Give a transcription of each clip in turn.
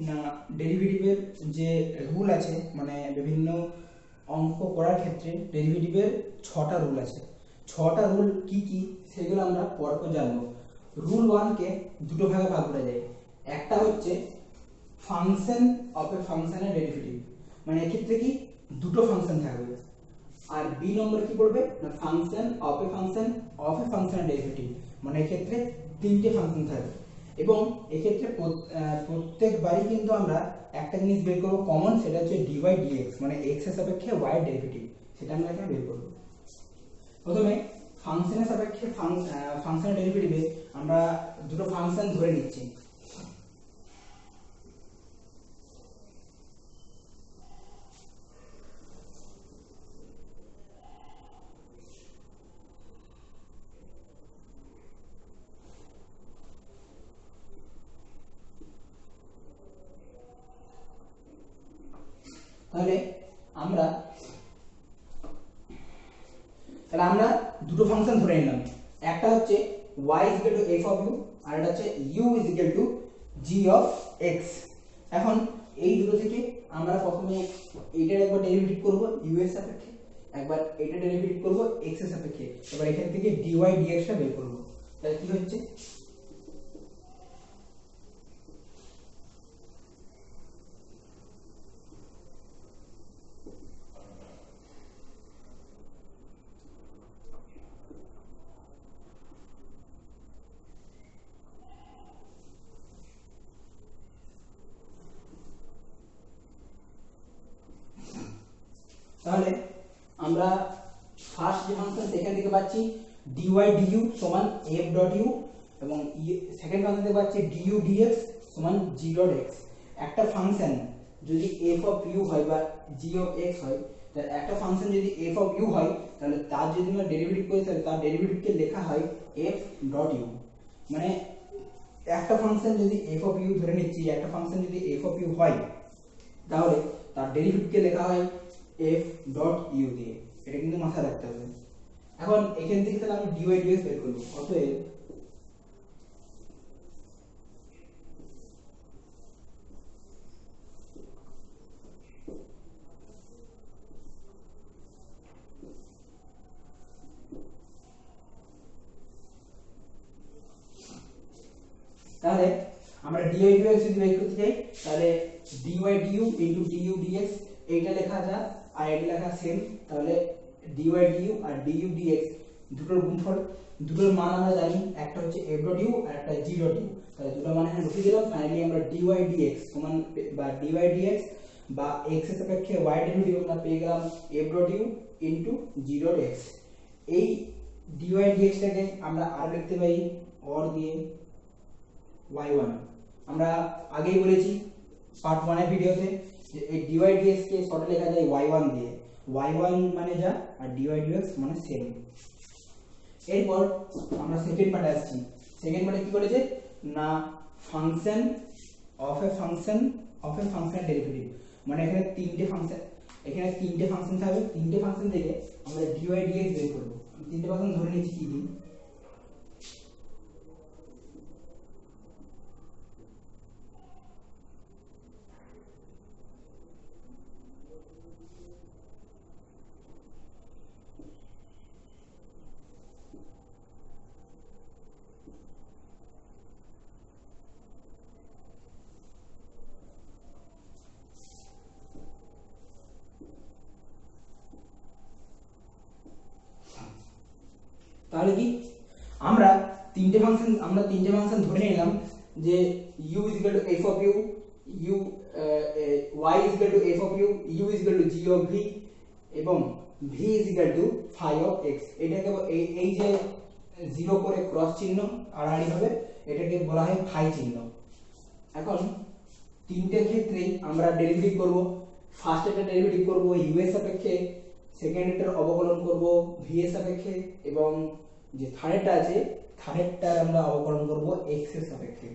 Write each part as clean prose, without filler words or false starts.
না ডেরিভেটিভের যে রুল আছে, মানে বিভিন্ন অঙ্ক করার ক্ষেত্রে ডেরিভেটিভের 6টা রুল আছে। 6টা রুল কি কি সেগুলো আমরা পরপর জানবো। রুল 1কে দুটো ভাগে ভাগ করা যায়। একটা হচ্ছে ফাংশন অফ এ ফাংশনের ডেরিভেটিভ, মানে এক্ষেত্রে কি দুটো ফাংশন থাকবে। আর বি নম্বর কি পড়বে না ফাংশন অফ এ ফাংশনের ডেরিভেটিভ, মানে এক্ষেত্রে তিনটে ফাংশন থাকবে। এবং এক্ষেত্রে প্রত্যেকবারই কিন্তু আমরা একটা জিনিস বের করবো কমন, সেটা হচ্ছে ডিওয়াই ডিএক্স, মানে এক্স এর সাপেক্ষে ওয়াই এর ডেরিভেটিভ, সেটা আমরা এখানে বের করবো। প্রথমে ফাংশনের সাপেক্ষে ফাংশনের ডেরিভেটিভে আমরা দুটো ফাংশন ধরে নিচ্ছি। তাহলে আমরা দুটো ফাংশন ধরে নিলাম, একটা হচ্ছে y f of u আর একটা হচ্ছে u g of x। এখন এই দুটো থেকে আমরা প্রথমে এইটার একবার ডেরিভেটিভ করব u এর সাপেক্ষে, একবার এটা ডেরিভেটিভ করব x এর সাপেক্ষে, এবার এখান থেকে dy dx টা বের করব। তাহলে কি হচ্ছে তাহলে আমরা ফার্স্ট যে ফাংশন সেখান থেকে পাচ্ছি dy du সমান f ডট u, এবং সেকেন্ড ফাংশন থেকে পাচ্ছি du dx সমান g ডট x। একটা ফাংশন যদি f of u হয় বা g of x হয়, তাহলে একটা ফাংশন যদি f of u হয় তাহলে তার যদি আমরা ডেরিভেটিভ করি তাহলে তার ডেরিভেটিভকে লেখা হয় f ডট u। মানে একটা ফাংশন যদি f of u ধরে নিচ্ছি, একটা ফাংশন যদি f of u হয় তাহলে তার ডেরিভেটিভকে লেখা হয় f ডট u দিয়ে, এটা কিন্তু মাথায় রাখতে হবে। এখন এখান থেকে তাহলে আমি dy dx বের করব। অতএব তাহলে আমরা dy dx যদি বের করতে চাই তাহলে dy du du dx এইটা লেখা যায় আর এটা লেখা সেম। তাহলে dy du আর du dx দুটোর গুণফল, দুটোর মান আমরা জানি, একটা হচ্ছে f ডট u আর একটা g ডট u। তাহলে দুটো মান এখানে বসিয়ে দিলাম। ফাইনালি আমরা dy dx সমান বা dy dx বা x এর সাপেক্ষে y ডেরিভেটিভ আমরা পেয়ে গেলাম f dot u g dot x। এই dy dx টাকে আমরা আর লিখতে পারি or দিয়ে y1। আমরা আগেই বলেছি পার্ট 1 এর ভিডিওতে যে এই dy dx কে শর্টে লেখা যায় y1 দিয়ে, y1 মানে যা আর dy dx মানে সেম। এরপর আমরা সেকেন্ড পার্টে আসছি। সেকেন্ড পার্টে কি বলেছে না function of A function derivative, মানে এখানে তিনটে ফাংশন থাকবে, তিনটে ফাংশন থেকে আমরা dy dx বের করব। তিনটে ফাংশন ধরে নিচ্ছি কি কি। তাহলে কি আমরা তিনটে ফাংশন ধরে নিলাম যে u f of u, y f of u g of v এবং v phi of x। এটাকে এই যে জিরো করে ক্রস চিহ্ন আড়াআড়ি হবে, এটাকে বলা হয় ফাই চিহ্ন। এখন তিনটে ক্ষেত্রেই আমরা ডেরিভেটিভ করব। ফার্স্ট একটা ডেরিভেটিভ করব u এর সাপেক্ষে, সেকেন্ড এটার অবকলন করব v এর সাপেক্ষে, এবং যে থার্ডটা আছে থার্ডটার আমরা অবকলন করব x এর সাপেক্ষে।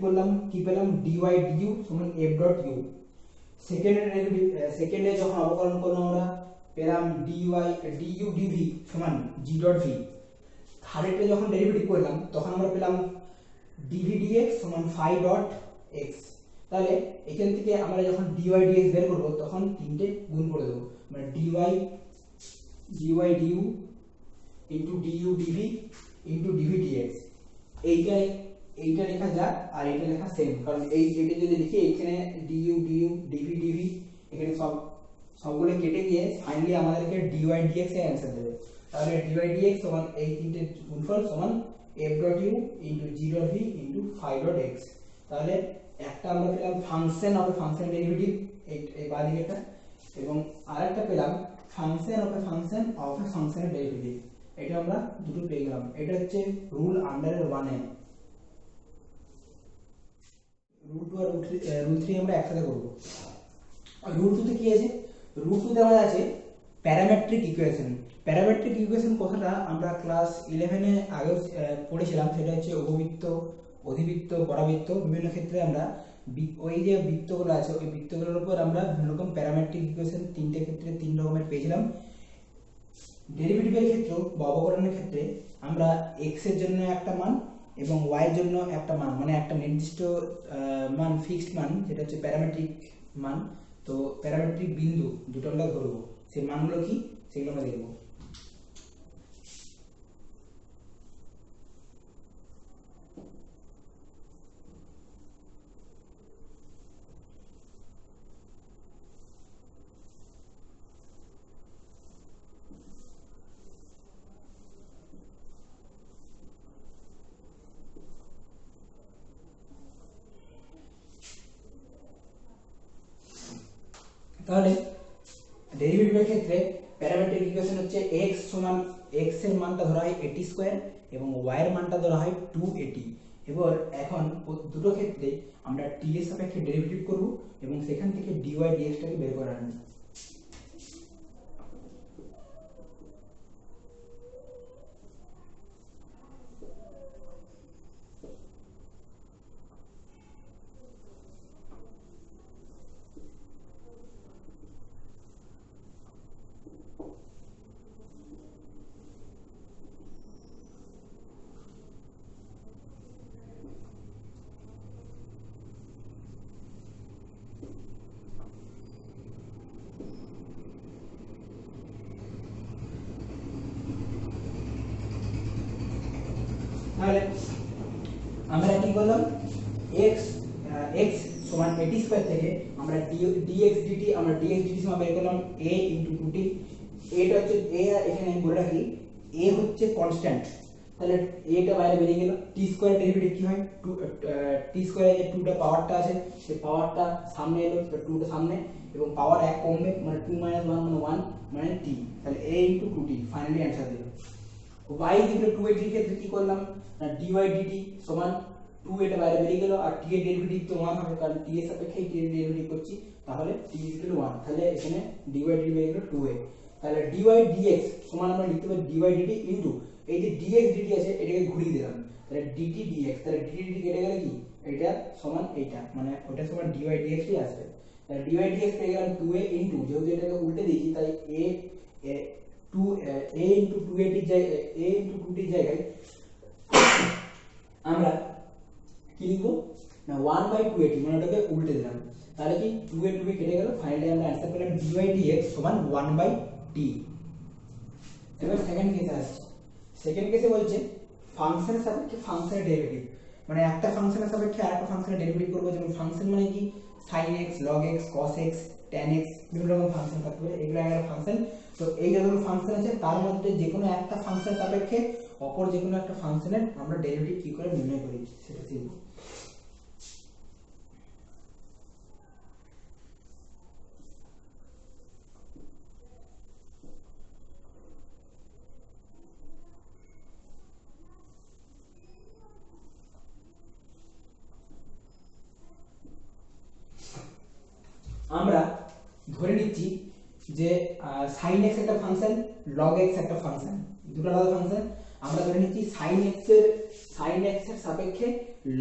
করলাম কি পেলাম dy du সমান f ডট u। সেকেন্ডে যখন অবকলন করলাম আমরা পেলাম dy du dv সমান g ডট v। থার্ডে যখন ডেরিভেটিভ করলাম তখন আমরা পেলাম dv dx সমান phi ডট x। তাহলে এখান থেকে আমরা যখন dy dx বের করব তখন তিনটে গুণ করে দেব, মানে dy du into du dv into dv dx। এইটা লেখা যাক আর এটা লেখা সেম, কারণ এইটা যদি লিখি এখানে du dv dv এখানে সবগুলো কেটে গিয়ে ফাইনালি আমাদেরকে dy dx এর অ্যানসার দেবে। তাহলে dy dx সমান এই তিনটে গুণফল সমান f dot u into g dot v into phi dot x। তাহলে একটা আমরা পেলাম ফাংশন অফ ফাংশন ডেরিভেটিভ এই বাঁ দিকেটা, এবং আরেকটা পেলাম ফাংশন অফ ফাংশনের ডেরিভেটিভ। এটা আমরা দুটো পেয়ে গেলাম। এটা হচ্ছে রুল আন্ডার 1 এ। রুল 2 আর রুল 3 আমরা একসাথে করব। আর রুল 2 তে কি আছে? রুল 2 তে আমাদের আছে প্যারামেট্রিক ইকুয়েশন। প্যারামেট্রিক ইকুয়েশন কথাটা আমরা ক্লাস 11 এ আগে পড়েছিলাম। সেটা হচ্ছে উপবৃত্ত, অধিবৃত্ত, পরাবৃত্ত, বিভিন্ন ক্ষেত্রে আমরা ওই যে বৃত্তগুলো আছে ওই বৃত্তগুলোর উপর আমরা বিভিন্ন রকম প্যারামেট্রিক ইকুয়েশন তিনটে ক্ষেত্রে তিন রকমের পেয়েছিলাম। ডেরিভেটিভের ক্ষেত্রে বা অবকলনের ক্ষেত্রে আমরা x এর জন্য একটা মান এবং y এর জন্য একটা মান, মানে একটা নির্দিষ্ট মান, ফিক্সড মান, যেটা হচ্ছে প্যারামেট্রিক মান। তো প্যারামেট্রিক বিন্দু দুটো আমরা ধরবো, সেই মানগুলো কি সেগুলো আমরা দেখব। তাহলে ডেরিভেটিভের ক্ষেত্রে প্যারামেট্রিক ইকুয়েশন হচ্ছে x সমান x এর মানটা ধরা হয় 80 স্কয়ার এবং y এর মানটা ধরা হয় 280। এবার এখন দুটো ক্ষেত্রে আমরা t এর সাপেক্ষে ডেরিভেটিভ করব এবং সেখান থেকে dy dx টাকে বের করে আনব। তাহলে আমরা কি করলাম, x সমান 80 স্কয়ার থেকে আমরা dx dt আমরা dx dt সমান বের করলাম a * 2t। এটা হচ্ছে a, এখানে আমি বলে রাখি a হচ্ছে কনস্ট্যান্ট। তাহলে a টা বাইরে বেরিয়ে গেল। t স্কয়ার ডেরিভেটিভ কি হয়, t স্কয়ারে যে 2 টা পাওয়ারটা আছে সেই পাওয়ারটা সামনে এলো, তো 2 টা সামনে এবং পাওয়ার 1 কমবে, মানে 2 - 1 মানে 1 মানে t। তাহলে a * 2t ফাইনালি आंसर দিলাম। y দিকে 280 এর ক্ষেত্রে কি করলাম না dy dt সমান 2, এটা বাইরে বেরিয়ে গেল, আর t এর ডেরিভেটিভ তো 1 হবে, কারণ t এর সাপেক্ষে t এর ডেরিভেটিভ করছি। তাহলে t = 1। তাহলে এখানে dy dt বেরিয়ে গেল 2a। তাহলে dy dx সমান আমরা লিখতে পারি dy dt ইনটু এই যে dx dt আছে এটাকে ঘুরিয়ে দিলাম, তাহলে dt dx। তাহলে dt dt কেটে গেলে কি এটা সমান এইটা, মানে ওটা সমান dy dx ই আসবে। তাহলে dy dx পেয়ে গেলাম 2a ইনটু, যেহেতু এটাকে উল্টে দিয়েছি তাই a into 280 জায়গায় a into 2t জায়গায় আমরা কি লিখব না 1/280, মানে ওটাকে উল্টে দিলাম। তাহলে কি 2 এ 2 কেটে গেল, ফাইনালি আমরা आंसर পেলাম dy dx সমান 1/t। এবার সেকেন্ড কেসে আসছে। সেকেন্ড কেসে বলছে ফাংশনের সাপেক্ষে ফাংশনের ডেরিভেটিভ, মানে একটা ফাংশনের সাপেক্ষে আরেকটা ফাংশনের ডেরিভেটিভ করব। যেমন ফাংশন মানে কি sin x, log x, cos x, tan x, বিভিন্ন রকম ফাংশন থাকতে পারে, এগুলো একটা ফাংশন। তো এই যতগুলো ফাংশন আছে তার মধ্যে যে কোনো একটা ফাংশনের সাপেক্ষে অপর যে কোনো একটা ফাংশনের আমরা ডেরিভেটিভ কি করে নির্ণয় করি সেটা শিখব। আমরা ধরে নিচ্ছি যে sin x একটা ফাংশন, log x একটা ফাংশন, দুটো আলাদা ফাংশন। আমরা ধরে নিচ্ছি sin x sin x এর সাপেক্ষে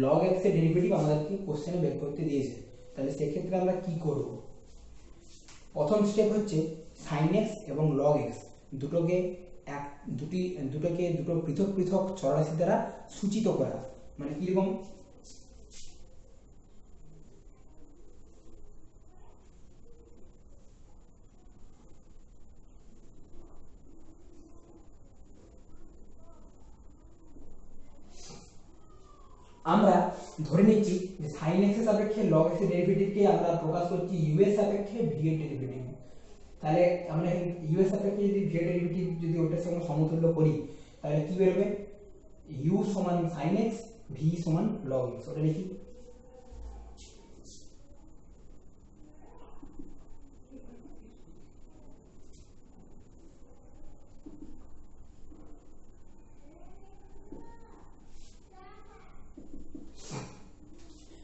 log x এর ডেরিভেটিভ আমাদেরকে কোশ্চেনে বের করতে দিয়েছে। তাহলে সেই ক্ষেত্রে আমরা কি করব? প্রথম স্টেপ হচ্ছে sin x এবং log x দুটোকে দুটো পৃথক পৃথক চলরাশি দ্বারা সূচিত করা। মানে কিরকম? আমরা ধরে নিচ্ছি যে sin x এর সাপেক্ষে log x এর ডেরিভেটিভকে আমরা প্রকাশ করছি u এর সাপেক্ষে v এর ডেরিভেটিভ। তাহলে আমরা u এর সাপেক্ষে যদি v এর ডেরিভেটিভ যদি ওটার সঙ্গে সমতুল্য করি তাহলে কি বেরোবে? u সমান sin x, v সমান log x। ওটা লিখি।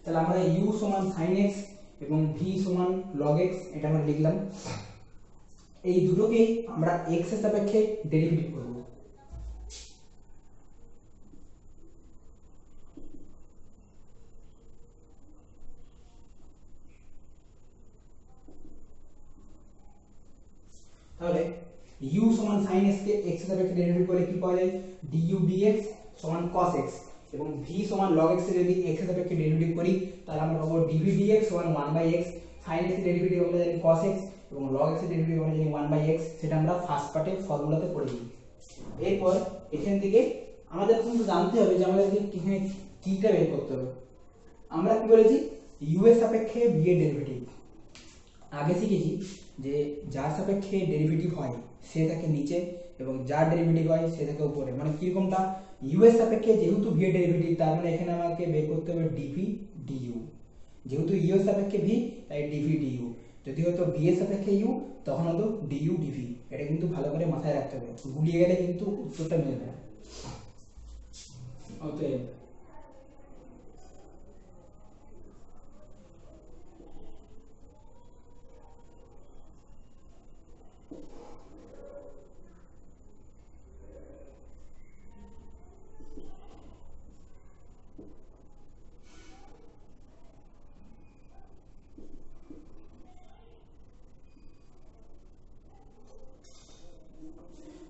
তাহলে আমরা u সমান sin x এবং v সমান log x এটা আমরা লিখলাম। এই দুটোকেই আমরা x এর সাপেক্ষে ডেরিভেটিভ করব। তাহলে u সমান sin x কে x এর সাপেক্ষে ডেরিভেটিভ করলে কি পাওয়া যায়? du dx সমান cos x এবং v সমান log x এর যদি x এর সাপেক্ষে ডেরিভেটিভ করি তাহলে আমরা পাবো dv dx সমান 1/x। sin x এর ডেরিভেটিভ আমরা জানি cos x এবং log x এর ডেরিভেটিভ আমরা জানি 1/x। সেটা আমরা ফার্স্ট পার্টে ফর্মুলাতে পড়ে নিই। এরপর এখান থেকে আমাদের কিন্তু জানতে হবে যে আমাদেরকে এখানে কিটা বের করতে হবে। আমরা কি বলেছি? u এর সাপেক্ষে v এর ডেরিভেটিভ আগে শিখেছি যে যার সাপেক্ষে ডেরিভেটিভ হয় সে থাকে নিচে এবং যার ডেরিভেটিভ হয় সে থাকে উপরে। মানে কিরকমটা? u এর সাপেক্ষে যেহেতু v এর ডেরিভেটিভ তার মানে এখানে আমাকে বের করতে হবে dv du। যেহেতু u এর সাপেক্ষে v তাই dv du। যদি হতো v এর সাপেক্ষে u তখন হতো du dv। এটা কিন্তু ভালো করে মাথায় রাখতে হবে, গুলিয়ে গেলে কিন্তু উত্তরটা মিলবে না। অতএব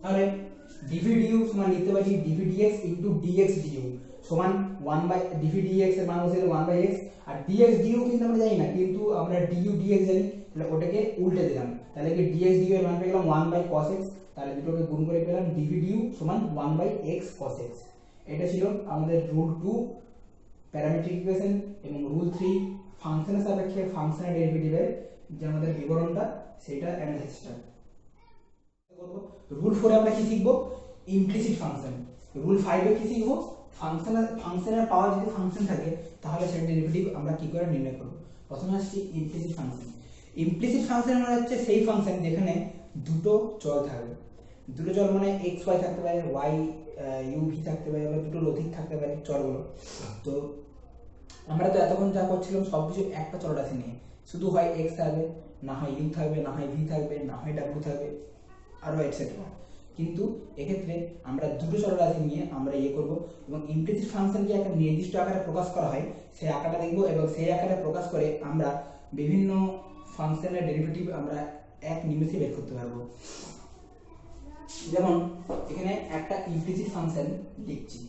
তাহলে dv du সমান লিখতে পারি dv dx dx du সমান 1/dv dx এর মান হচ্ছে 1/x আর dx du কিন্তু আমরা জানি না, কিন্তু আমরা du dx জানি। তাহলে ওটাকে উল্টে দিলাম, তাহলে কি dx du এর মান পেয়ে গেলাম 1/cos x। তাহলে দুটোকে গুণ করে পেলাম dv du সমান 1/x cos x। এটা ছিল আমাদের রুল 2 প্যারামেট্রিক ইকুয়েশন এবং রুল 3 ফাংশনের সাপেক্ষে ফাংশনের ডেরিভেটিভের যে আমাদের বিবরণটা সেটা অ্যানালাইসিসটা করব। রুল 4 এ আমরা কি শিখব? Implicit function. রুল 5 এ কি শিখব? ফাংশনের পাওয়ার যদি ফাংশন থাকে তাহলে সেটার ডেরিভেটিভ আমরা কি করে নির্ণয় করব। প্রথমে আসছে ইমপ্লিসিট ফাংশন। ইমপ্লিসিট ফাংশন মানে হচ্ছে সেই ফাংশন যেখানে দুটো চল থাকবে। দুটো চল মানে x y থাকতে পারে, y u v থাকতে পারে, বা দুটো লজিক থাকতে পারে চলগুলো। তো আমরা তো এতক্ষণ যা করছিলাম সবকিছু একটা চলরাশি নিয়ে, শুধু হয় x থাকবে, না হয় u থাকবে, না হয় v থাকবে, না হয় w থাকবে, আরো এটসেট্রা। কিন্তু এক্ষেত্রে আমরা দুটো চলরাশি নিয়ে আমরা করব এবং ইমপ্লিসিট ফাংশনকে একটা নির্দিষ্ট আকারে প্রকাশ করা হয় সেই আকারটা দেখব এবং সেই আকারে প্রকাশ করে আমরা বিভিন্ন ফাংশনের ডেরিভেটিভ আমরা এক নিমেষে বের করতে পারবো। যেমন এখানে একটা ইমপ্লিসিট ফাংশন লিখছি।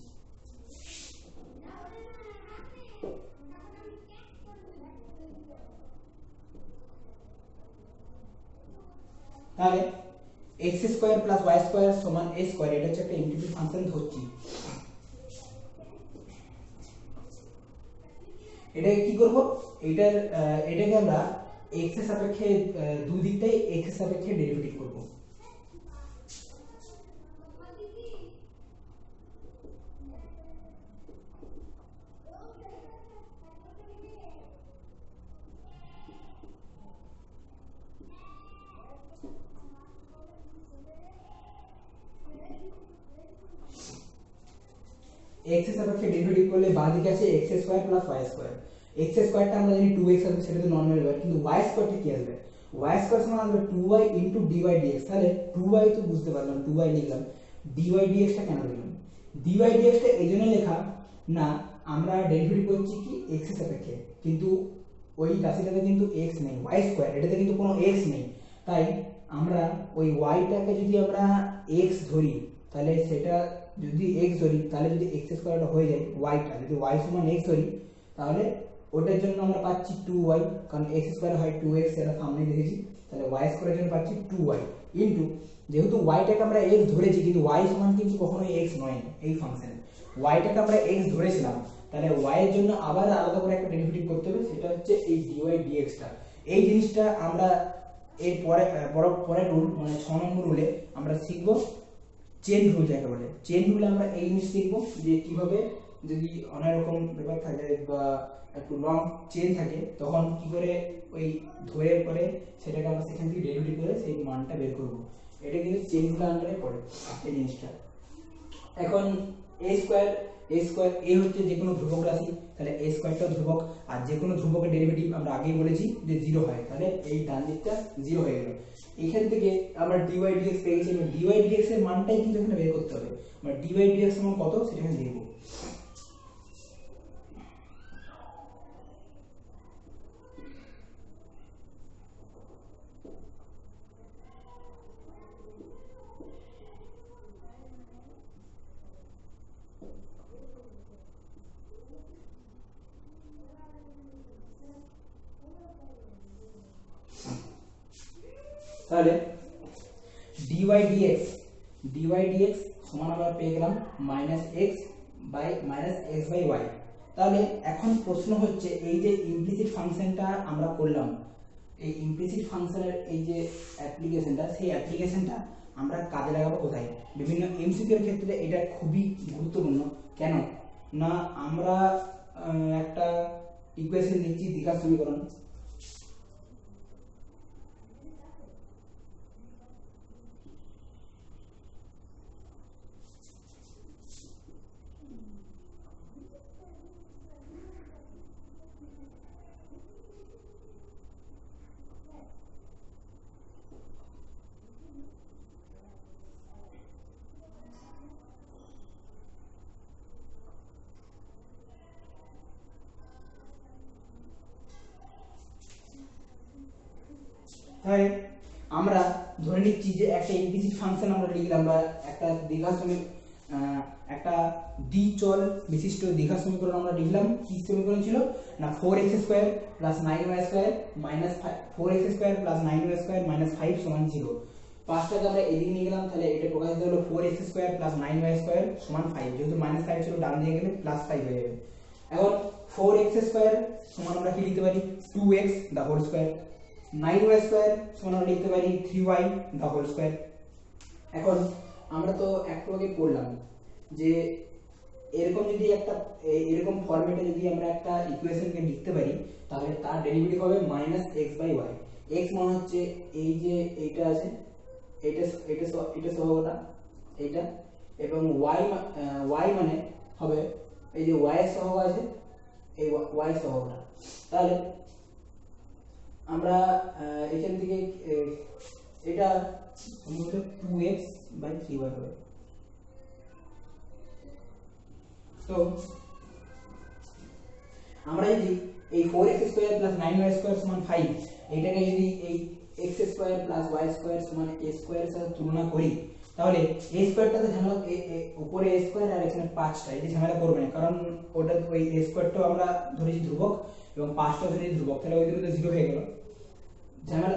তাহলে x square plus y square সমান a স্কয়ার, এটা হচ্ছে একটা ইমপ্লিসিট ফাংশন ধরছি। এটা কি করব? এটাকে আমরা x এর সাপেক্ষে দুই দিকটাই x এর সাপেক্ষে ডেরিভেটিভ করব। x এর সাপেক্ষে ডেরিভেটিভ করলে বাঁ দিকে আছে x square plus y square. x স্কয়ারটা আমরা জানি 2x আসবে, সেটা তো নরমাল ব্যাপার, কিন্তু y স্কয়ারটা কি আসবে? y স্কয়ার সমান আসবে 2y dy dx। তাহলে 2y তো বুঝতে পারলাম, 2y লিখলাম, dy dx টা কেন লিখলাম? dy dx টা এইজন্য লেখা না আমরা ডেরিভেটিভ করছি কি x এর সাপেক্ষে, কিন্তু ওই রাশিটাতে কিন্তু x নেই, y স্কয়ার, এটাতে কিন্তু কোনো x নেই। তাই আমরা ওই y-টাকে যদি আমরা x ধরি, তাহলে সেটা যদি x ধরি, তাহলে যদি x স্কয়ারটা হয়ে যায় y-টা, যদি y সমান x ধরি, তাহলে ওটার জন্য আমরা পাচ্ছি 2y, কারণ x স্কয়ার হয় 2x, এটা সামনে দেখেছি। তাহলে y স্কয়ারের জন্য পাচ্ছি 2y ইনটু, যেহেতু y-টাকে আমরা x ধরেছি, কিন্তু y সমান কিন্তু কখনোই x নয় এই ফাংশনে, y-টাকে আমরা x ধরেছিলাম, তাহলে y এর জন্য আবার আলাদা করে একটা ডেরিভেটিভ করতে হবে, সেটা হচ্ছে এই dy dx টা। এই জিনিসটা আমরা এর পরে রুল মানে 6 নম্বর রুলে আমরা শিখব চেন রুল যাকে বলে। চেন রুলে আমরা এই জিনিস শিখব যে কিভাবে যদি অনেক রকম ব্যাপার থাকে বা একটু লং চেন থাকে, তখন কি করে ওই ধরে পরে সেটাকে আমরা সেখান থেকে ডেরিভেটিভ করে সেই মানটা বের করব। এটা কিন্তু চেন রুলের আন্ডারে পড়ে এই জিনিসটা। এখন a স্কয়ার a হচ্ছে যে কোনো ধ্রুবক রাশি, তাহলে a স্কয়ারটা ধ্রুবক, আর যে কোনো ধ্রুবকের ডেরিভেটিভ আমরা আগেই বলেছি যে 0 হয়, তাহলে এই ডান দিকটা 0 হয়ে গেল। এখান থেকে আমরা dy dx পেয়ে গেছি, এবং dy dx এর মানটাই কিন্তু এখানে বের করতে হবে। আমরা dy dx সমান কত সেটা এখানে লিখব। তাহলে dy dx সমান আমরা পেয়ে গেলাম -x বাই y। তাহলে এখন প্রশ্ন হচ্ছে এই যে ইমপ্লিসিট ফাংশনটা আমরা করলাম, এই ইমপ্লিসিট ফাংশনের এই যে অ্যাপ্লিকেশনটা, সেই অ্যাপ্লিকেশনটা আমরা কাজে লাগাবো কোথায়? বিভিন্ন এমসিকিউ এর ক্ষেত্রে এটা খুবই গুরুত্বপূর্ণ। কেন না, আমরা একটা ইকুয়েশন লিখছি দ্বিঘাত সমীকরণ, তাই আমরা ধরে নিচ্ছি যে একটা ইমপ্লিসিট ফাংশন আমরা লিখলাম, বা একটা দ্বিঘাত একটা দ্বিচল বিশিষ্ট দ্বিঘাত সমীকরণ আমরা লিখলাম। কি সমীকরণ ছিল না, 4x square plus 9y square minus 4x square plus 9y square minus 5 সমান 0। পাঁচটাকে আমরা এদিকে নিয়ে গেলাম, তাহলে এটা প্রকাশিত হলো 4x square plus 9y square সমান 5, যেহেতু মাইনাস 5 ছিল ডান দিকে গেলে প্লাস 5 হয়ে যাবে। এখন 4x স্কয়ার সমান আমরা কি লিখতে পারি 2x the whole square, 9y square সমান আমরা লিখতে পারি 3y দা হোল স্কয়ার। এখন আমরা তো একটু আগে পড়লাম যে এরকম যদি একটা এরকম ফরম্যাটে যদি আমরা একটা ইকুয়েশনকে লিখতে পারি, তাহলে তার ডেরিভেটিভ হবে -x/y। x মানে হচ্ছে এই যে এইটা আছে, এটা সহগটা এইটা, এবং y মানে হবে এই যে y এর সহগ আছে, এই y সহগটা। তাহলে আমরা এখান থেকে এটা সম্ভবত 2x/3y হবে। তো আমরা যদি এই 4x square plus 9y square সমান 5, এটাকে যদি এই x square plus y square সমান a স্কয়ার এর সাথে তুলনা করি, তাহলে a স্কয়ারটাতে ঝামেলা, উপরে a স্কয়ার আর এখানে 5টা, এই যে ঝামেলা করবে না, কারণ ওটা ওই a স্কয়ারটা আমরা ধরেছি ধ্রুবক এবং 5টা ধরেছি ধ্রুবক, তাহলে ওই দুটো 0 হয়ে গেল। ঝামেলা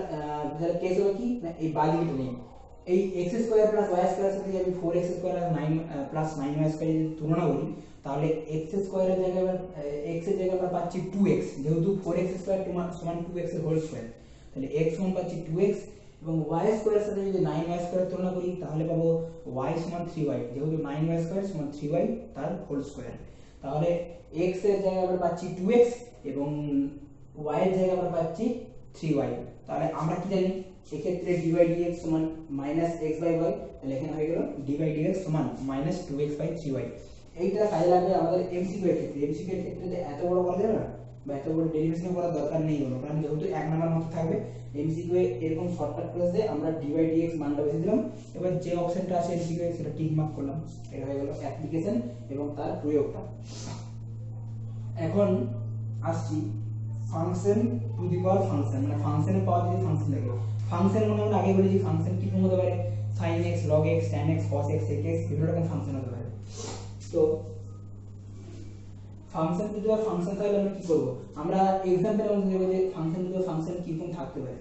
তাহলে কেস হবে কি না, এই বাদিকটা নেই, এই x square plus y square সাথে আমি 4x স্কয়ার আর 9 প্লাস 9y স্কয়ার যদি তুলনা করি, তাহলে x স্কয়ারের জায়গায় x এর জায়গায় আমরা পাচ্ছি 2x, যেহেতু 4x স্কয়ার সমান 2x এর হোল স্কয়ার, তাহলে x সমান পাচ্ছি 2x, এবং y স্কয়ারের সাথে যদি 9y স্কয়ার তুলনা করি, তাহলে পাবো y সমান 3y, যেহেতু 9y স্কয়ার সমান 3y তার হোল স্কয়ার। তাহলে x এর জায়গায় আমরা পাচ্ছি 2x এবং y এর জায়গায় আমরা পাচ্ছি 3y। তাহলে আমরা কি জানি, এক্ষেত্রে dy dx সমান -x/y, তাহলে এখানে হয়ে গেল dy dx সমান -2x/3y। এইটা কাজে লাগবে আমাদের এমসিকিউ এর ক্ষেত্রে। এমসিকিউ এর ক্ষেত্রে এত বড় করা যাবে না, বা এত বড় ডেরিভেশন করার দরকার নেই হলো, কারণ যেহেতু এক নাম্বার মতো থাকবে এমসিকিউ এরকম শর্টকাট ক্লাসে আমরা dy/dx মানটা বেশি দিলাম। এবার যে অপশনটা আছে এমসিকিউ সেটা টিক মার্ক করলাম, এটা হয়ে গেল অ্যাপ্লিকেশন এবং তার প্রয়োগটা। এখন আসছি function to the power function, মানে ফাংশনের পাওয়ার যদি ফাংশন থাকে, ফাংশন মানে আমরা আগে বলেছি ফাংশন কি হতে পারে, sin x log x tan x cos x sec x বিভিন্ন রকম ফাংশন হতে পারে। তো function to the power function তাহলে আমরা কি করব, আমরা एग्जांपल অনুযায়ী দেব যে function to the power function কি রকম থাকতে পারে।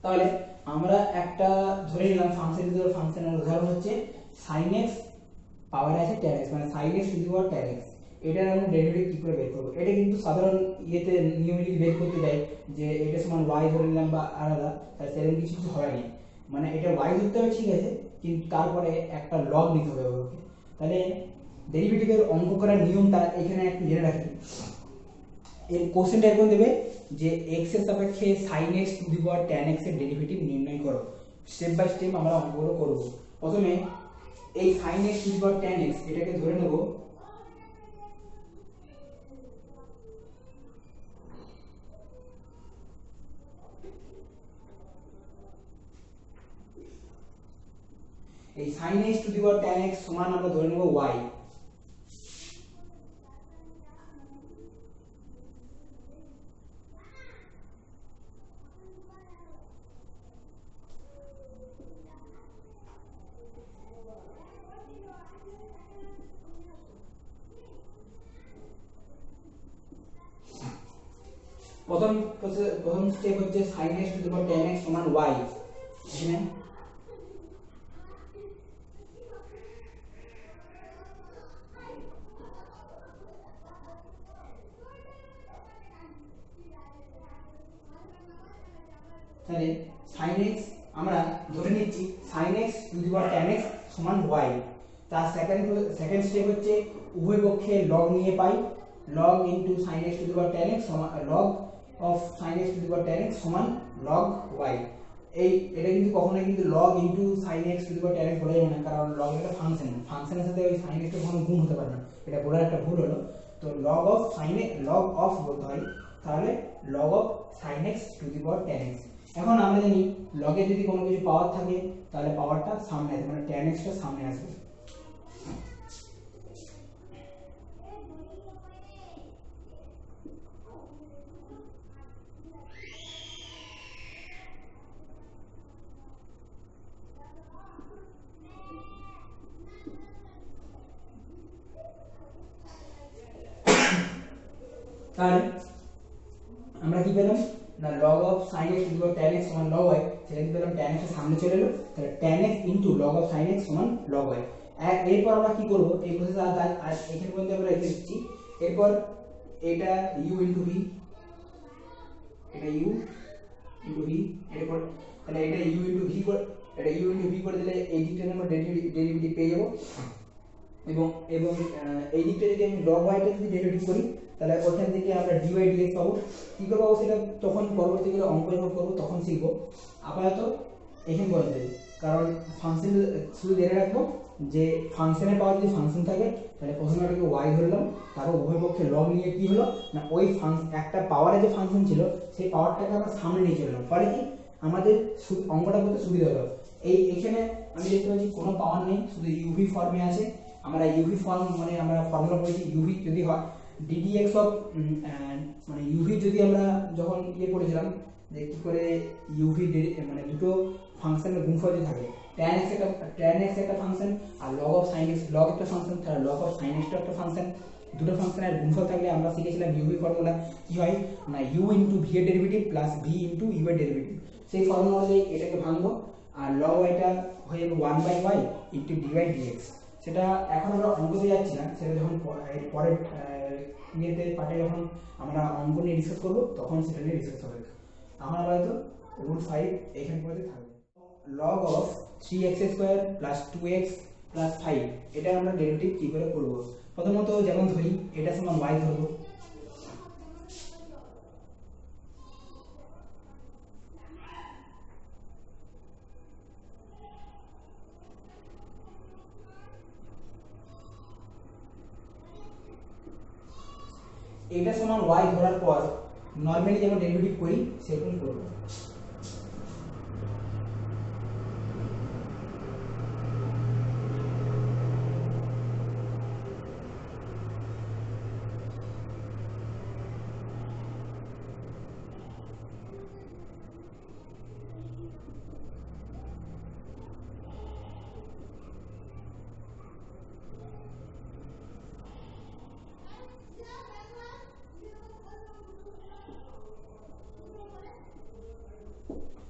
তাহলে আমরা একটা ধরে নিলাম ফাংশন টু দি পাওয়ার ফাংশনের উদাহরণ হচ্ছে sin x পাওয়ার আছে tan x, মানে sin x to the power tan x। এটার আমরা ডেরিভেটিভ কি করে বের করব, এটা কিন্তু সাধারণ ইয়েতে নিয়মিত বের করতে যাই যে এটা সমান y ধরে নিলাম বা আলাদা, তাই সেরকম কিছু হয় না, মানে এটা y ধরতে হবে ঠিক আছে, কিন্তু তারপরে একটা log নিতে হবে ওকে। তাহলে ডেরিভেটিভের অঙ্ক করার নিয়মটা এখানে একটু জেনে রাখি। এর কোশ্চেনটা এরকম দেবে যে x এর সাপেক্ষে sin x to the power tan x এর ডেরিভেটিভ নির্ণয় করো। স্টেপ বাই স্টেপ আমরা অঙ্কগুলো করব। প্রথমে এই sin x to the power tan x এটাকে ধরে নেব এই sin x to the power tan x সমান আমরা ধরে নেব y। প্রথম স্টেপ হচ্ছে sin x to the power tan x সমান y, এখানে তাহলে sin x আমরা ধরে নিচ্ছি sin x to the power tan x সমান y। তার সেকেন্ড স্টেপ হচ্ছে উভয় পক্ষে log নিয়ে পাই, log into sin x to the power tan x সমান log of sin x to the power tan x সমান log y। এটা কিন্তু কখনোই কিন্তু log into sin x to the power tan x বলা যাবে না, কারণ log একটা ফাংশন, ফাংশনের সাথে ওই sin x এর কোনো গুণ হতে পারে না, এটা বলার একটা ভুল হলো। তো log of বলতে হয়, তাহলে log of sin x to the power tan x। এখন আমরা জানি লগে যদি কোনো কিছু পাওয়ার থাকে তাহলে পাওয়ারটা সামনে আসবে, মানে tan x টা সামনে আসবে। তাহলে আমরা কি পেলাম না log of sin x to the power tan x সমান log y, সেটা কি পেলাম tan x এর সামনে চলে এলো, তাহলে tan x into log of sin x সমান log y। এরপর আমরা কি করব, এই প্রসেস আর এখানে পর্যন্ত আমরা রেখে দিচ্ছি। এরপর এটা u ইনটু v, এটা u ইনটু v, এরপর তাহলে এটা u ইনটু v করে, এটা u ইনটু v করে দিলে এই দিকটা আমরা ডেরিভেটিভ পেয়ে যাব। এবং এই দিকটা যদি আমি log y টা যদি ডেরিভেটিভ করি তাহলে ওখান থেকে আমরা dy/dx পাবো। কি করব সেটা তখন পরবর্তীকালে অঙ্ক করব তখন শিখব, আপাতত এখানে বলে দেই, কারণ ফাংশন শুধু জেনে রাখবো যে ফাংশনের পাওয়ার যদি ফাংশন থাকে তাহলে প্রথমে ওটাকে y ধরলাম, তারপর উভয় পক্ষে log নিয়ে কি হলো না ওই একটা পাওয়ারে যে ফাংশন ছিল সেই পাওয়ারটাকে আমরা সামনে নিয়ে চলে এলাম, ফলে কি আমাদের অঙ্কটা করতে সুবিধা হলো। এখানে আমি দেখতে পাচ্ছি কোনো পাওয়ার নেই, শুধু uv ফর্মে আছে। আমরা uv ফর্ম মানে আমরা ফর্মুলা পড়েছি uv যদি হয় ddx অফ মানে uv যদি আমরা যখন পড়েছিলাম যে কি করে uv মানে দুটো ফাংশনের গুণফল যদি থাকে, tan x একটা ফাংশন আর log of sin x log একটা ফাংশন, তাহলে log of sin x একটা ফাংশন, দুটো ফাংশনের গুণফল থাকলে আমরা শিখেছিলাম uv ফর্মুলা কি হয় না u ইনটু v এর derivative plus v into u এর ডেরিভেটিভ। সেই ফর্মুলা অনুযায়ী এটাকে ভাঙবো আর log y টা হয়ে যাবে 1/y ইনটু dy/dx। সেটা এখন আমরা অঙ্কতে যাচ্ছি না, সেটা যখন পরের ইয়েতে পার্টে যখন আমরা অঙ্ক নিয়ে ডিসকাস করব তখন সেটা নিয়ে ডিসকাস হবে। আমার হয়তো √5 এইখান পর্যন্ত থাকবে। log of 3x square plus 2x plus 5 এটা আমরা ডেরিভেটিভ কি করে করব। প্রথমত যেমন ধরি এটা সমান y ধরব, এটা সমান y ধরার পর নরমালি যেমন ডেরিভেটিভ করি সেরকম করব।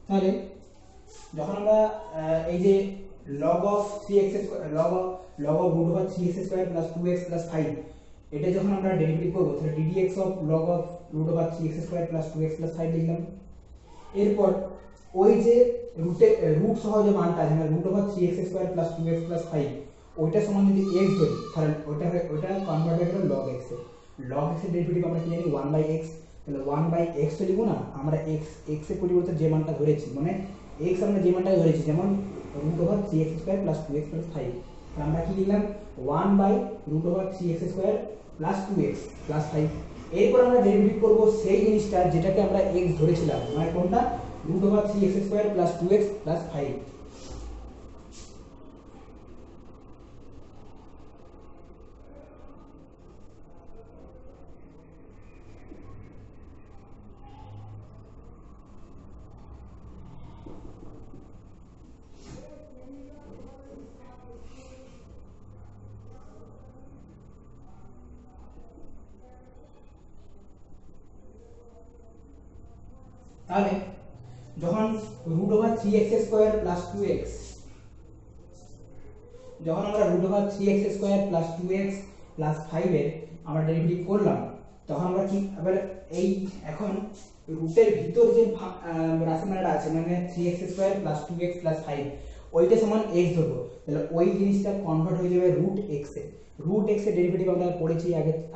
তাহলে যখন আমরা এই যে log of 3x log of root over 3x square plus 2x plus 5 এটা যখন আমরা ডেরিভেটিভ করব তাহলে ddx of log of root over 3x square plus 2x plus 5 লিখলাম। এরপর ওই যে রুট সহ যে মানটা আছে মানে root over 3x square plus 2x plus 5 ওইটা সমান যদি x ধরি তাহলে ওটা কনভার্ট হয়ে গেল log x এ। log x এর ডেরিভেটিভ আমরা কি জানি 1/x, তাহলে 1/x তো লিখব না, আমরা x এর পরিবর্তে যে মানটা ধরেছি মানে x আমরা যে মানটা ধরেছি যেমন root over 3x square plus 2x plus 5 তাহলে আমরা কি লিখলাম 1/root over 3x square plus 2x plus 5। এরপর আমরা ডেরিভেটিভ করব সেই জিনিসটা যেটাকে আমরা x ধরেছিলাম মানে কোনটা root over 3x square plus 2x plus 5। তাহলে যখন root over 3x square plus 2x যখন আমরা root over 3x square plus 2x plus 5 এর আমরা ডেরিভেটিভ করলাম তখন আমরা কি আবার এই এখন রুটের ভিতর যে রাশিমালাটা আছে মানে 3x square plus 2x plus 5 ওইটা সমান x ধরবো, তাহলে ওই জিনিসটা কনভার্ট হয়ে যাবে root x এ। root x এর ডেরিভেটিভ আমরা পড়েছি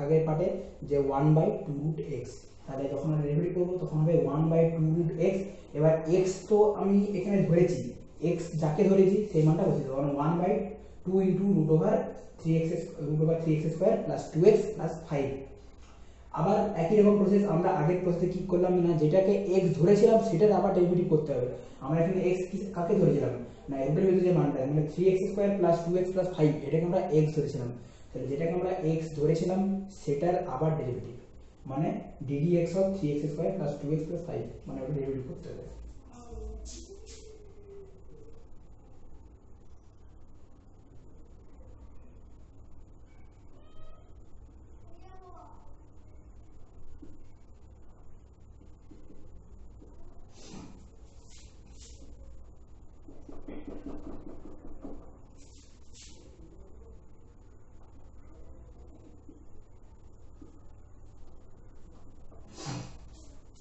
আগের পার্টে যে 1/2 root x, তাহলে যখন আমরা ডেরিভেটিভ করব তখন হবে 1/2 root x। এবার x তো আমি এখানে ধরেছি, x যাকে ধরেছি সেই মানটা বসিয়ে দেব, মানে 1/2 into root over 3x square plus 2x plus 5। আবার একই রকম প্রসেস আমরা আগের প্রসেসে কি করলাম না যেটাকে x ধরেছিলাম সেটার আবার ডেরিভেটিভ করতে হবে। আমরা এখানে x কাকে ধরেছিলাম না রুটের ভিতরে যে মানটা মানে 3x square plus 2x plus 5 এটাকে আমরা x ধরেছিলাম, তাহলে যেটাকে আমরা x ধরেছিলাম সেটার আবার ডেরিভেটিভ মানে ddx of 3x square plus 2x plus 5 মানে ওটা ডেরিভেটিভ করতে হবে।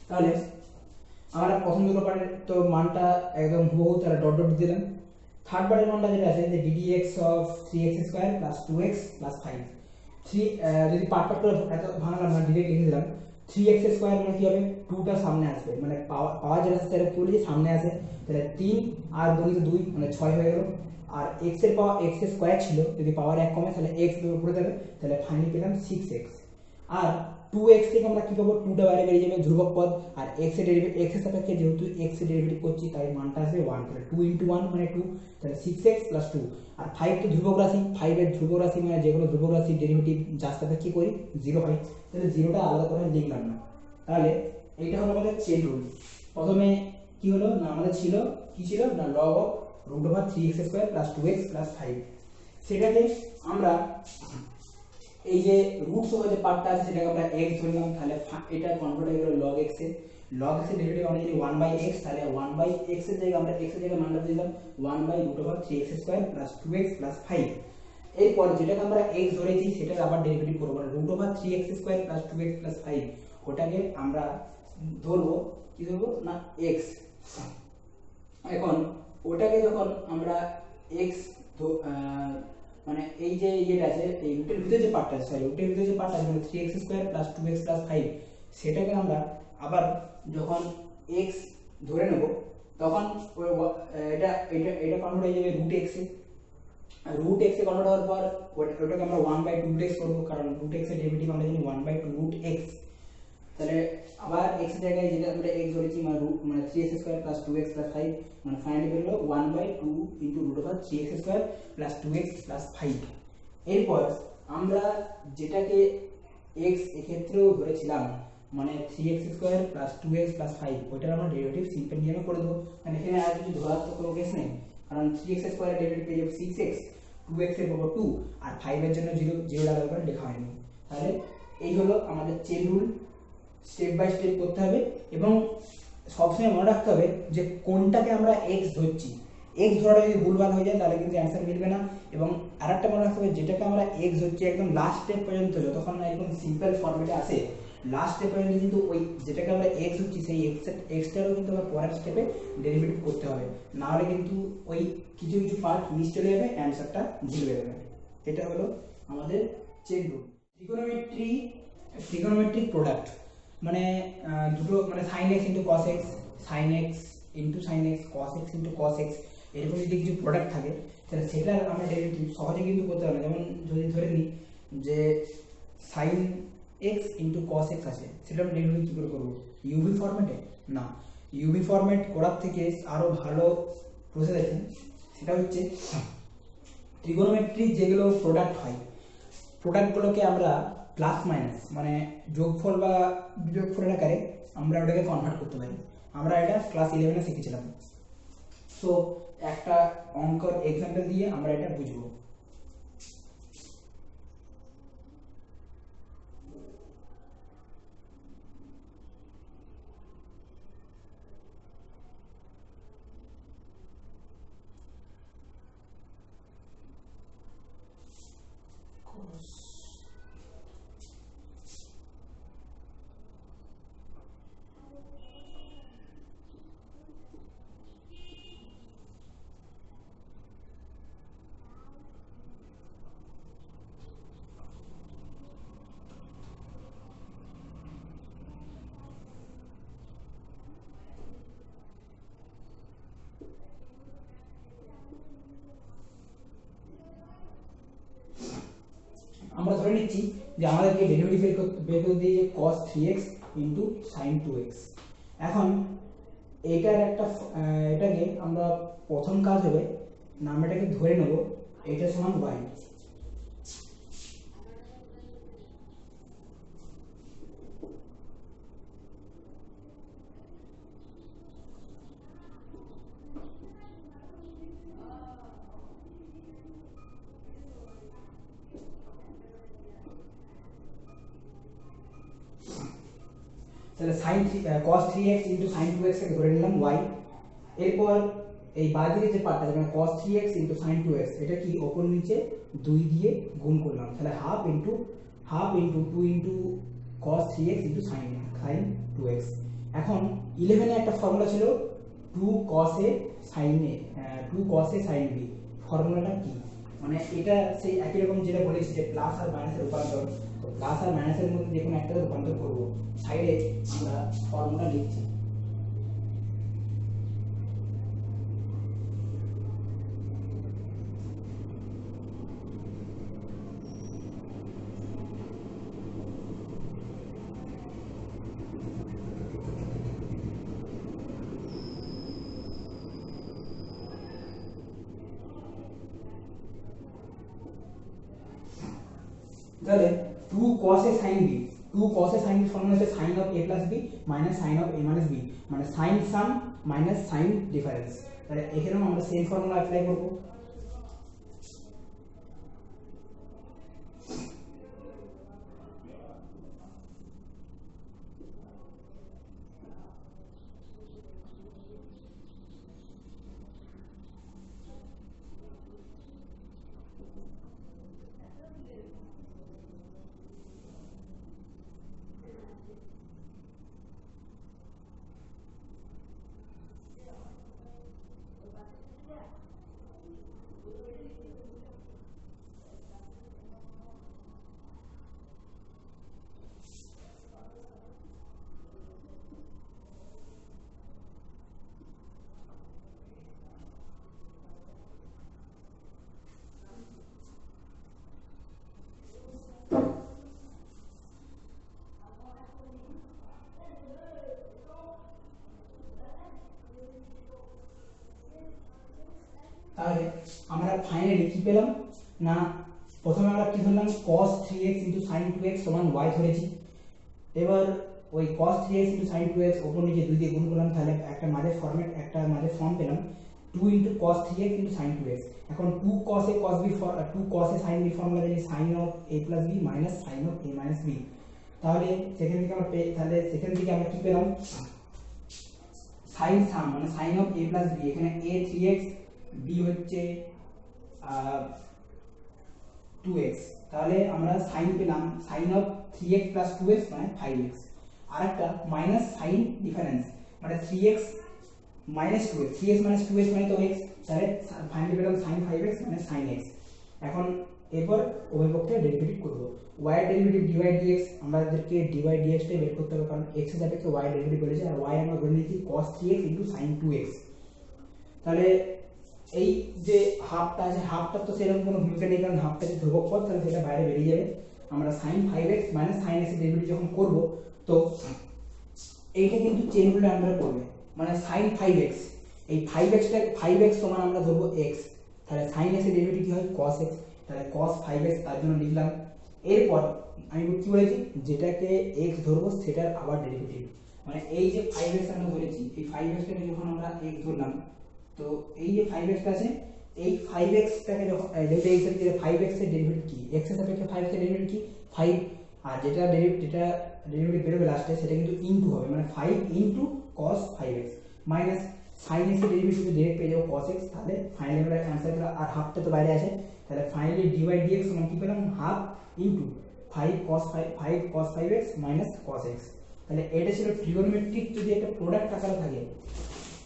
তাহলে আমরা প্রথম দুটো পার্টের তো মানটা একদম হুবহু তারা ডট ডট দিলাম। থার্ড পার্টের মানটা যেটা আছে যে ddx of 3x square plus 2x plus 5 যদি পার্ট পার্ট করে এত ভাঙলাম না ডিরেক্ট লিখে দিলাম 3x square মানে কি হবে 2টা সামনে আসবে মানে পাওয়ার যেটা আছে সেটা কি বলি সামনে আসে, তাহলে 3 আর গণিত 2 মানে 6 হয়ে গেল। আর x এর পাওয়ার x স্কয়ার ছিল যদি পাওয়ার 1 কমে তাহলে x এর উপরে যাবে, তাহলে ফাইনালি পেলাম 6x। আর 2x থেকে আমরা কি পাবো 2টা বাইরে বেরিয়ে যাবে ধ্রুবক পদ, আর x এর ডেরিভেটিভ x এর সাপেক্ষে যেহেতু x এর ডেরিভেটিভ করছি তাই মানটা আসবে 1, তাহলে 2 * 1 মানে 2, তাহলে 6x + 2। আর 5 তো ধ্রুবক রাশি, 5 এর ধ্রুবক রাশি মানে যে কোনো ধ্রুবক রাশির ডেরিভেটিভ যার সাপেক্ষে করি 0 হয়, তাহলে 0টা আলাদা করে লিখলাম না। তাহলে এইটা হলো আমাদের চেইন রুল। প্রথমে কি হলো না আমাদের ছিল কি ছিল না log of √3x² + 2x + 5, সেটাকে আমরা এই যে রুট সহ যে পার্টটা আছে সেটাকে আমরা x ধরলাম, তাহলে এটা কনভার্ট হয়ে গেল log x এ। log x এর ডেরিভেটিভ আমরা জানি 1/x, তাহলে 1/x এর জায়গায় আমরা x এর জায়গায় মানটা দিলাম 1/√3x² + 2x + 5। এরপর যেটাকে আমরা x ধরেছি সেটার আবার ডেরিভেটিভ করব, মানে √3x² + 2x + 5 ওটাকে আমরা ধরবো কি ধরবো না x। এখন ওটাকে যখন আমরা x মানে এই যে ইয়েটা আছে এই রুটের ভিতরে যে পার্টটা আছে, সরি রুটের ভিতরে যে পার্টটা আছে মানে 3x square plus 2x plus 5, সেটাকে আমরা আবার যখন x ধরে নেব তখন এটা এটা এটা কনভার্ট হয়ে যাবে রুট x এ। রুট x এ কনভার্ট হওয়ার পর ওটাকে আমরা 1/2 করব, কারণ রুট x এর ডেরিভেটিভ আমরা জানি 1/2 রুট x। তাহলে আবার x এর জায়গায় যেটা আমরা x ধরেছি মানে 3x square plus 2x plus 5, মানে ফাইনালি বের হলো 1/2 into root over 3x square plus 2x plus 5। এরপর আমরা যেটাকে x এক্ষেত্রেও ধরেছিলাম মানে 3x square plus 2x plus 5, ওইটার আমরা ডেরিভেটিভ সিম্পল নিয়মে করে দেবো, কারণ এখানে আর কিছু ধরার তো কোনো কেস নেই, কারণ 3x স্কয়ারের ডেরিভেটিভ পেয়ে যাবে 6x, 2x এর পাবো 2 আর 5 এর জন্য 0 ডাবল করে লেখা হয়নি। তাহলে এই হলো আমাদের chain rule, step by step করতে হবে এবং সবসময় মনে রাখতে হবে যে কোনটাকে আমরা x ধরছি। x ধরাটা যদি ভুলভাল হয়ে যায় তাহলে কিন্তু অ্যান্সার মিলবে না। এবং আরেকটা মনে রাখতে হবে যেটাকে আমরা x ধরছি একদম লাস্ট স্টেপ পর্যন্ত, যতক্ষণ না একদম সিম্পল ফরম্যাটে আসে লাস্ট স্টেপ পর্যন্ত কিন্তু ওই যেটাকে আমরা x ধরছি সেই এক্সটারও কিন্তু আবার পরের স্টেপে ডেরিভেটিভ করতে হবে, না হলে কিন্তু ওই কিছু কিছু পার্ট মিস চলে যাবে, অ্যান্সারটা ভুল হয়ে যাবে। এটা হলো আমাদের চেন রুল। ট্রিগোনোমেট্রিক প্রোডাক্ট মানে দুটো মানে sin x into cos x, sin x into sin x, cos x into cos x, এরকম যদি কিছু প্রোডাক্ট থাকে তাহলে সেটার আমরা ডেরিভেটিভ সহজে কিন্তু করতে পারবো। যেমন যদি ধরে নিই যে sin x into cos x আছে, সেটা আমরা ডেরিভেটিভ কী করে করবো? ইউভি ফরম্যাটে? না, ইউভি ফরম্যাট করার থেকে আরও ভালো প্রসেস আছে, সেটা হচ্ছে ট্রিগোনোমেট্রিক যেগুলো প্রোডাক্ট হয়, প্রোডাক্টগুলোকে আমরা প্লাস মাইনাস মানে যোগফল বা বিয়োগফলের আকারে আমরা ওটাকে কনভার্ট করতে পারি। আমরা এটা ক্লাস 11-এ শিখেছিলাম। সো একটা অঙ্কর এক্সাম্পল দিয়ে আমরা এটা বুঝবো। আমরা ধরে নিচ্ছি যে আমাদেরকে ডেরিভেটিভ বের করতে দিয়ে cos 3x into sin 2x। এখন এইটার একটা এটাকে আমরা প্রথম কাজ হবে না, আমরা এটাকে ধরে নেব এটা সমান y। তাহলে cos 3x into sin 2x কে ধরে নিলাম y। এরপর এই বাঁদিকে যে পার্টটা যেখানে cos 3x into sin 2x, এটা কি ওপর নিচে 2 দিয়ে গুণ করলাম, তাহলে half into 2 into cos 3x into sin 2x। এখন 11 এ একটা ফর্মুলা ছিল 2 cos a sin b। ফর্মুলাটা কি? মানে এটা সেই একই রকম যেটা বলেছি যে প্লাস আর মাইনাসের রূপান্তর, তো প্লাস আর মাইনাসের মধ্যে যে কোনো একটাকে রূপান্তর করব। সাইডে আমরা ফর্মুলা লিখছি। তাহলে 2 cos a sin b, 2 cos a sin b formula হচ্ছে sin of a plus b minus sin of a minus b, মানে sin sum minus sin difference। তাহলে এখানেও আমরা সেম ফর্মুলা অ্যাপ্লাই করব। কি পেলাম না প্রথমে আমরা কি ধরলাম cos 3x sin 2x সমান y ধরেছি। এবার ওই cos 3x sin 2x উপর নিচে দুই দিয়ে গুণ করলাম, তাহলে একটা মাঝে ফরম্যাট একটা মাঝে ফর্ম পেলাম 2 cos 3x sin 2x। এখন 2 cos a cos b 2 cos a sin b formula জানি sin of a plus b minus sin of a minus b। তাহলে সেখান থেকে আমরা কি পেলাম sin সাম মানে sin of a plus b, এখানে a 3x b হচ্ছে 2x, তাহলে আমরা sin পেলাম sin of 3x plus 2x মানে 5x। আরেকটা মাইনাস sin ডিফারেন্স মানে 3x minus 2x, 3x minus 2x মানে তো x, তাহলে ফাইনালি পেলাম sin 5x মানে sin x। এখন এরপর উভয় পক্ষে ডেরিভেটিভ করব। y এর ডেরিভেটিভ dy dx, আমাদেরকে dy dx টাই বের করতে হবে কারণ x এর সাপেক্ষে y এর ডেরিভেটিভ বলেছে, আর y আমরা ধরে নিয়েছি cos 3x sin 2x। তাহলে এই যে হাফটা আছে, হাফটা তো সেরকম কোনো ভূমিকা নেই কারণ হাফটা যে ধ্রুবক পদ, তাহলে সেটা বাইরে বেরিয়ে যাবে। আমরা sin 5x sin x এর ডেরিভেটিভ যখন করব তো এইটা কিন্তু চেইন রুলের আন্ডারে পড়বে, মানে sin 5x, এই 5x সমান আমরা ধরবো x, তাহলে sin x এর ডেরিভেটিভ কি হয় cos x, তাহলে cos 5x তার জন্য লিখলাম। এরপর আমি কি বলেছি যেটাকে x ধরবো সেটার আবার ডেরিভেটিভ, মানে এই যে 5x আমরা ধরেছি এই 5x টাকে যখন আমরা x ধরলাম তো এই যে 5x আছে এই 5x টাকে যখন যেটা x এর 5x এর ডেরিভেটিভ কি, x এর সাপেক্ষে 5x এর ডেরিভেটিভ কি 5, আর যেটা ডেরিভেটিভ বেরোবে লাস্টে সেটা কিন্তু ইনটু হবে, মানে 5 into cos 5x minus sin x এর ডেরিভেটিভ ডাইরেক্ট পেয়ে যাবো cos x, তাহলে ফাইনালি আমরা आंसर পেলাম। আর হাফটা তো বাইরে আছে, তাহলে ফাইনালি dy dx সমান কি পেলাম half into 5 cos 5x minus cos x। তাহলে এটা ছিল ট্রিগোনোমেট্রিক যদি একটা প্রোডাক্ট আকারে থাকে,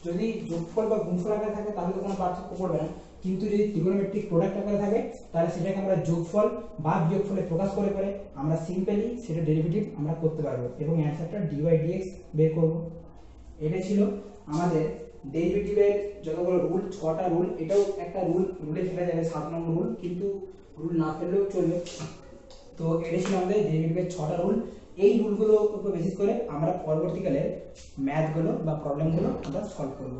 যদি যোগফল বা গুণফল আকারে থাকে তাহলে তো কোনো পার্থক্য পড়বে না, কিন্তু যদি ট্রিগোনোমেট্রিক প্রোডাক্ট আকারে থাকে তাহলে সেটাকে আমরা যোগফল বা বিয়োগফলে প্রকাশ করে আমরা সিম্পলি সেটা ডেরিভেটিভ আমরা করতে পারবো এবং অ্যানসারটা dy dx বের করব। এটা ছিল আমাদের ডেরিভেটিভের যতগুলো রুল, 6টা রুল। এটাও একটা রুলে ফেলা যাবে 7 নম্বর রুল, কিন্তু রুল না ফেললেও চলবে। তো এটা ছিল আমাদের ডেরিভেটিভের 6টা রুল। এই রুলগুলোর উপর বেসিস করে আমরা পরবর্তীকালে ম্যাথগুলো বা প্রবলেমগুলো আমরা সলভ করব।